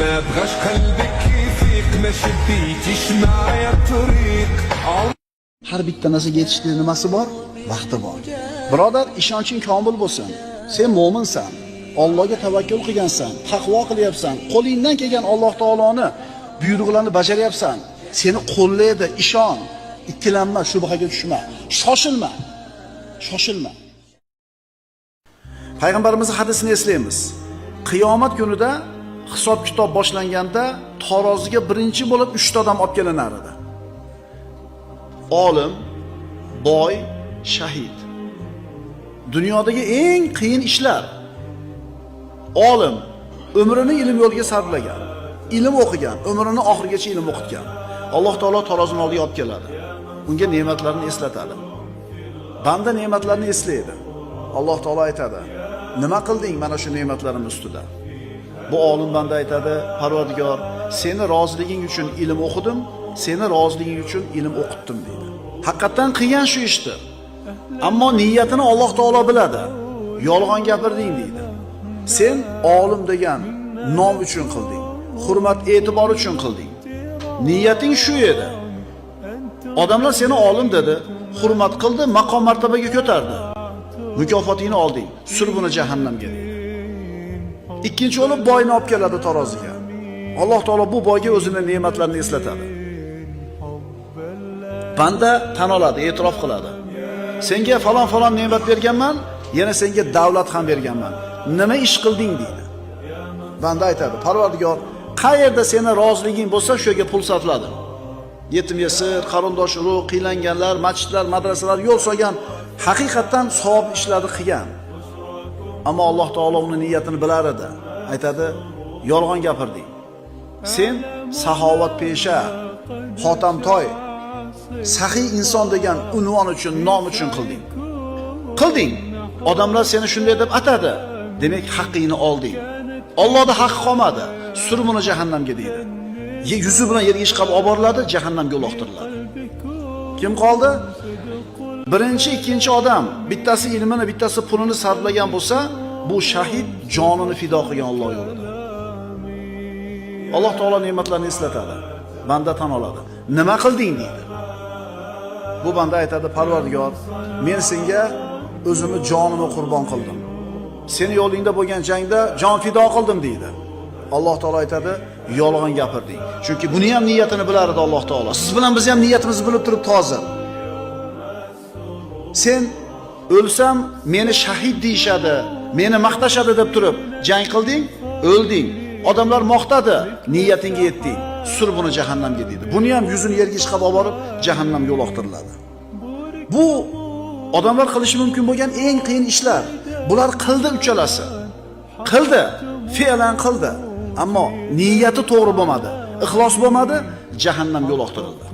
ما ابغاش قلبك يفيق ما شديتيش معايا الطريق. Har bitta narsaga yetishning nimasi bor? Vaqti bor. Birodar, ishonching komil bo'lsin. Sen mo'minsan. Allohga tavakkul qilgansan, taqvo qilyapsan. Qo'lingdan kelgan Alloh taoloni buyruqlarini bajaryapsan. Seni qo'llaydi, ishon. Ikkilanma, shubhaga tushma. Shoshilma. Shoshilma. Payg'ambarimizning hadisini eslaymiz. Qiyomat kunida hisob-kitob boshlanganda taroziga birinchi bo'lib 3 ta odam olib kelinar edi. Olim, boy, shahid. Dunyodagi eng qiyin ishlar. Olim umrini ilm yo'liga sarflagan, ilm o'qigan, umrini oxirigacha ilm o'qitgan. Alloh taolo tarozining oldiga olib keladi. Unga ne'matlarni eslatadi. Banda ne'matlarni eslaydi. Alloh taolo aytadi: "Nima qilding mana shu ne'matlarim ustida?" Bu olim banda aytadi: "Parvardigor, seni roziliging uchun ilm o'qidim, seni roziliging uchun ilm o'qitdim" deydi. Haqiqatan qilgan shu ishni. Ammo niyatini Alloh taolo biladi. Yolg'on gapirding deydi. Sen olim degan nom uchun qilding, hurmat e'tibor uchun qilding. Niyating shu edi. Odamlar seni olim dedi, hurmat qildi, maqom martabaga ko'tardi. Mukofotingni olding. Sur buni jahannamga deydi. Ikkinchi o'lib boyni olib keladi taroziga. Alloh taolo bu boyga o'zining ne'matlarini eslatadi. Banda tan oladi, e'tirof qiladi. Senga falon ne'mat berganman, yana senga davlat ham berganman. Nima ish qilding deydi. Banda aytadi: "Parvardigor, qayerda seni roziliging bo'lsa, shu yerga pul sarfladim. Yetim yesir, qarindosh urug', qiylanganlar, masjidlar, madrasalar yo'l solgan, haqiqatan savob ishlarni qilgan." Ammo Alloh taolo uning niyatini bilar edi. Aytadi: "Yolg'on gapirding. Sen saxovat pesha, xotamtoy, saxiy inson degan unvon uchun, nom uchun qilding. Qilding. Odamlar seni shunday deb atadi. Demak, haqqingni olding. Allohda haqqi qolmadi. Sur buni jahannamga deydi. Yuzi bilan yerga chiqib olib boriladi, jahannamga uloqtiriladi. Kim qoldi? Birinchi, ikkinchi odam, bittasi ilmini, bittasi pulini sarflagan bo'lsa, bu shahid jonini fido qilgan Alloh yo'lida. Alloh taolo ne'matlarni eslatadi. Banda tan oladi. Nima qilding deydi. Bu banda aytadi: "Parvardigor, men senga o'zimni jonimni qurbon qildim. Seni yo'lingda bo'lgan jangda jon fido qildim" deydi. Alloh taolo aytadi: "Yolg'on gapirding." Chunki buni ham niyatini bilar edi Alloh taolo. Siz bilan biz ham niyatimizni bilib turibdi hozir. Sen o'lsam meni shahid deyshadi, meni maqtashadi deb turib jang qilding, o'lding. Odamlar maqtadi, niyatingga yetding. Sur buni jahannamga deydi. Buni ham yuzini yerga chiqarib olib borib jahannamga uloqtiriladi. Bu odamlar qilishi mumkin bo'lgan eng qiyin ishlar. Bular qildi uchalasi. Qildi, fe'lan qildi. Ammo niyati to'g'ri bo'lmadi, ixlos bo'lmadi, jahannamga uloqtirildi.